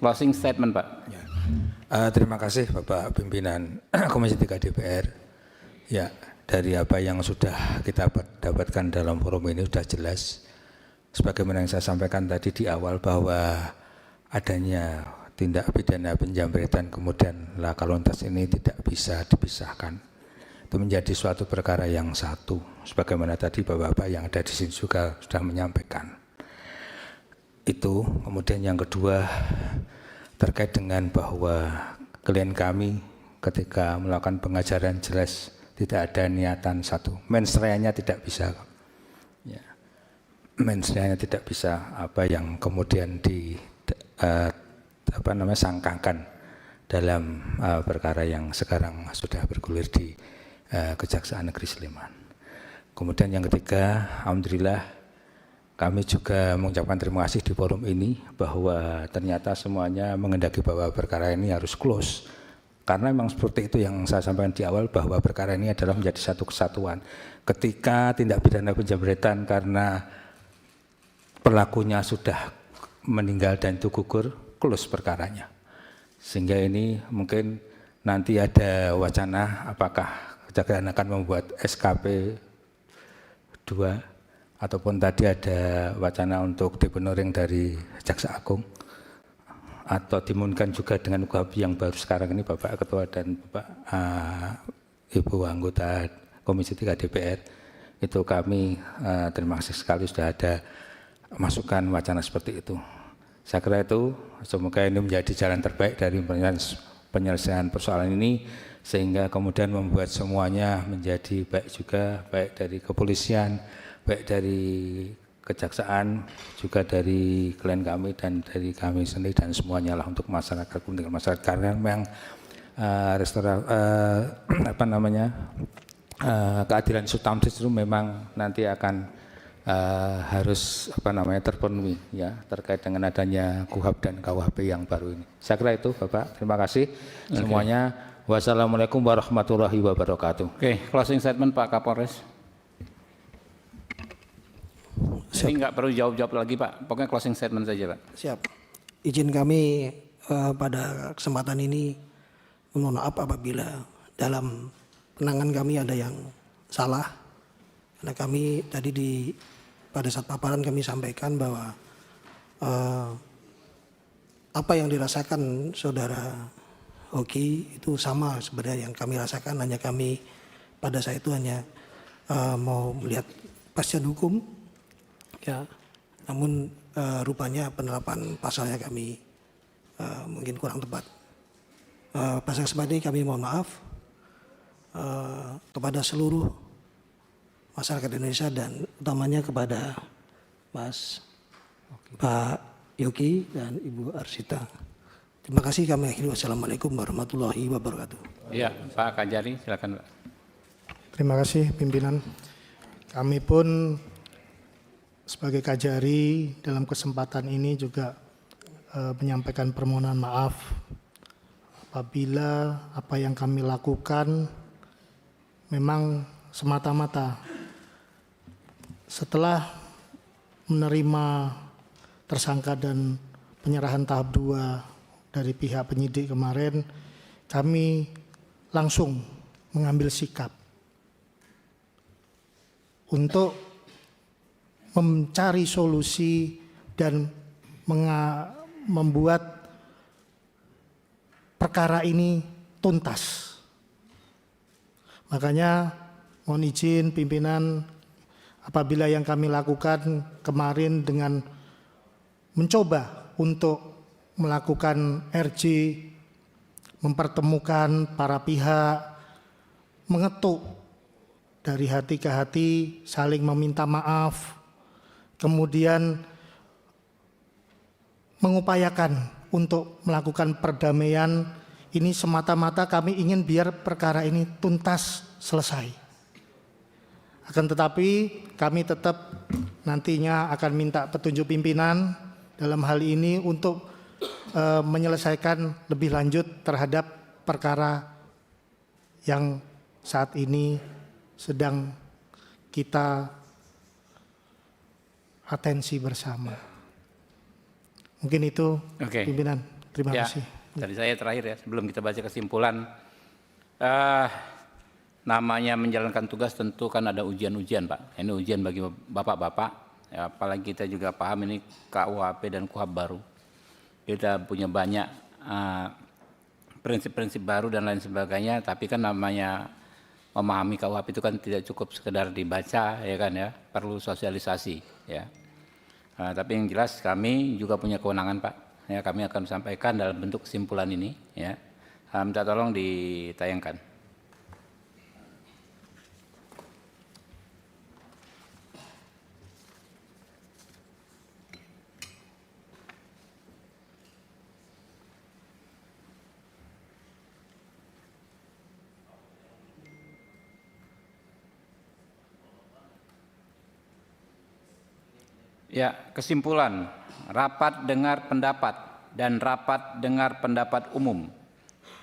Closing statement, Pak. Ya. Terima kasih Bapak Pimpinan Komisi 3 DPR. Ya, dari apa yang sudah kita dapatkan dalam forum ini sudah jelas. Sebagaimana yang saya sampaikan tadi di awal bahwa adanya tindak pidana penjamretan kemudian laka lantas ini tidak bisa dipisahkan. Itu menjadi suatu perkara yang satu. Sebagaimana tadi Bapak-Bapak yang ada di sini juga sudah menyampaikan. Itu kemudian yang kedua terkait dengan bahwa klien kami ketika melakukan pengajaran jelas tidak ada niatan satu. Mensreanya tidak bisa. Ya. Mensreanya tidak bisa apa yang kemudian sangkakan dalam perkara yang sekarang sudah bergulir di Kejaksaan Negeri Sleman. Kemudian yang ketiga, alhamdulillah kami juga mengucapkan terima kasih di forum ini bahwa ternyata semuanya mengendaki bahwa perkara ini harus close. Karena memang seperti itu yang saya sampaikan di awal bahwa perkara ini adalah menjadi satu kesatuan. Ketika tindak pidana penjamretan karena pelakunya sudah meninggal dan itu gugur, close perkaranya. Sehingga ini mungkin nanti ada wacana apakah Kejaksaan akan membuat SKP 2 ataupun tadi ada wacana untuk depenering dari Jaksa Agung atau dimungkinkan juga dengan UKHP yang baru sekarang ini Bapak Ketua dan Bapak Ibu anggota Komisi 3 DPR itu kami terima kasih sekali sudah ada masukan wacana seperti itu. Saya kira itu semoga ini menjadi jalan terbaik dari penyelesaian persoalan ini sehingga kemudian membuat semuanya menjadi baik juga, baik dari kepolisian, baik dari kejaksaan, juga dari klien kami dan dari kami sendiri dan semuanya lah untuk masyarakat, kepentingan masyarakat karena memang keadilan substantif itu memang nanti akan harus terpenuhi ya terkait dengan adanya KUHP dan KUHP yang baru ini. Saya kira itu Bapak. Terima kasih semuanya. Wassalamualaikum warahmatullahi wabarakatuh. Oke, closing statement Pak Kapolres. Jadi nggak perlu jawab-jawab lagi Pak, pokoknya closing statement saja Pak. Siap. Izin kami pada kesempatan ini mohon maaf apabila dalam penanganan kami ada yang salah. Karena kami tadi pada saat paparan kami sampaikan bahwa apa yang dirasakan saudara Hoki itu sama sebenarnya yang kami rasakan, hanya kami pada saat itu hanya mau melihat kepastian hukum ya, namun rupanya penerapan pasalnya kami mungkin kurang tepat. Pada kesempatan ini kami mohon maaf kepada seluruh masyarakat Indonesia dan utamanya kepada Pak Yogi dan Ibu Arsita. Terima kasih, kami akhiri. Wassalamualaikum warahmatullahi wabarakatuh. Iya, Pak Kajari, silakan Pak. Terima kasih pimpinan. Kami pun sebagai Kajari dalam kesempatan ini juga menyampaikan permohonan maaf apabila apa yang kami lakukan memang semata-mata setelah menerima tersangka dan penyerahan tahap 2 dari pihak penyidik kemarin, kami langsung mengambil sikap untuk mencari solusi dan membuat perkara ini tuntas. Makanya mohon izin pimpinan apabila yang kami lakukan kemarin dengan mencoba untuk melakukan RJ, mempertemukan para pihak, mengetuk dari hati ke hati, saling meminta maaf, kemudian mengupayakan untuk melakukan perdamaian. Ini semata-mata kami ingin biar perkara ini tuntas selesai. Akan tetapi kami tetap nantinya akan minta petunjuk pimpinan dalam hal ini untuk menyelesaikan lebih lanjut terhadap perkara yang saat ini sedang kita atensi bersama. Mungkin itu pimpinan. Terima Ya, kasih. dari saya terakhir ya, sebelum kita baca kesimpulan, namanya menjalankan tugas tentu kan ada ujian-ujian Pak. Ini ujian bagi Bapak-Bapak, ya, apalagi kita juga paham ini KUHP dan KUHAP baru. Kita punya banyak prinsip-prinsip baru dan lain sebagainya, tapi kan namanya memahami KUHP itu kan tidak cukup sekedar dibaca, ya kan ya, perlu sosialisasi, ya. Tapi yang jelas kami juga punya kewenangan Pak, ya, kami akan sampaikan dalam bentuk kesimpulan ini, ya. Minta tolong ditayangkan. Ya, kesimpulan, rapat dengar pendapat dan rapat dengar pendapat umum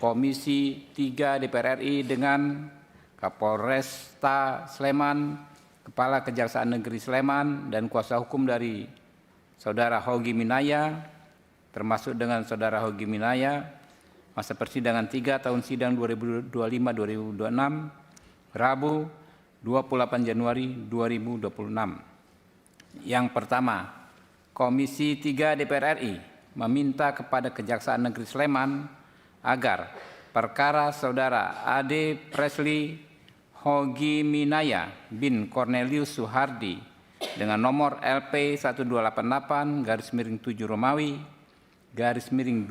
Komisi 3 DPR RI dengan Kapolresta Sleman, Kepala Kejaksaan Negeri Sleman, dan kuasa hukum dari Saudara Hogi Minaya, termasuk dengan Saudara Hogi Minaya, masa persidangan 3 tahun sidang 2025-2026, Rabu 28 Januari 2026. Yang pertama, Komisi 3 DPR RI meminta kepada Kejaksaan Negeri Sleman agar perkara Saudara Ade Presley Hogi Minaya bin Cornelius Suhardi dengan nomor LP 1288-7 Romawi _2025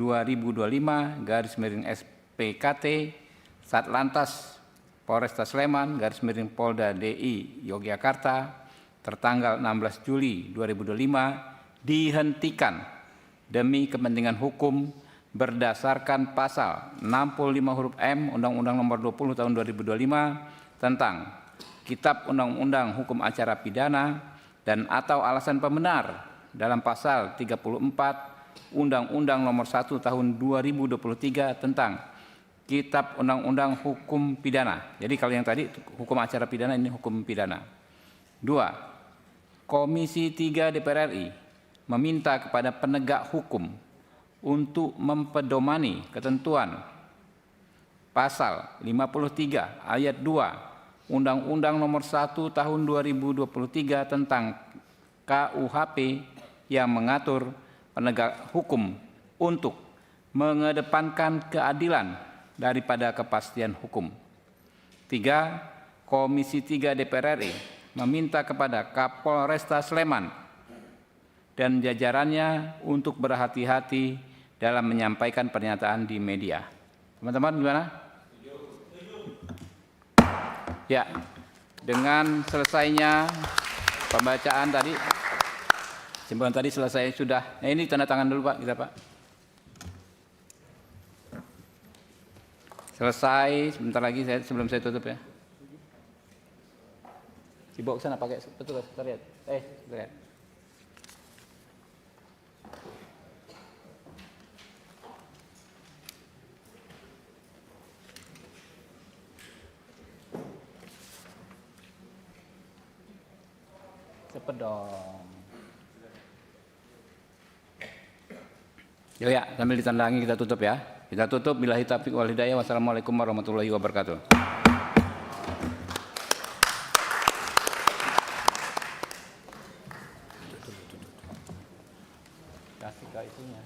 SPKT Satlantas Polresta Sleman Polda DI Yogyakarta tertanggal 16 Juli 2025 dihentikan demi kepentingan hukum berdasarkan pasal 65 huruf M Undang-Undang Nomor 20 Tahun 2025 tentang Kitab Undang-Undang Hukum Acara Pidana dan atau alasan pembenar dalam pasal 34 Undang-Undang Nomor 1 Tahun 2023 tentang Kitab Undang-Undang Hukum Pidana. Jadi kalau yang tadi hukum acara pidana, ini hukum pidana. 2. Komisi 3 DPR RI meminta kepada penegak hukum untuk mempedomani ketentuan pasal 53 ayat 2 Undang-Undang Nomor 1 Tahun 2023 tentang KUHP yang mengatur penegak hukum untuk mengedepankan keadilan daripada kepastian hukum. 3. Komisi 3 DPR RI meminta kepada Kapolresta Sleman dan jajarannya untuk berhati-hati dalam menyampaikan pernyataan di media. Teman-teman gimana? Ya, dengan selesainya pembacaan tadi, kesimpulan tadi selesai sudah. Nah, ini tanda tangan dulu Pak, kita Pak. Selesai, sebentar lagi sebelum saya tutup ya. Dibawa ke sana pakai petugas sekretariat. Sekretariat. Cepet dong. Ya, sambil ditandangi kita tutup ya. Kita tutup, billahi taufiq wal hidayah. Wassalamualaikum warahmatullahi wabarakatuh. Kasih ke itunya.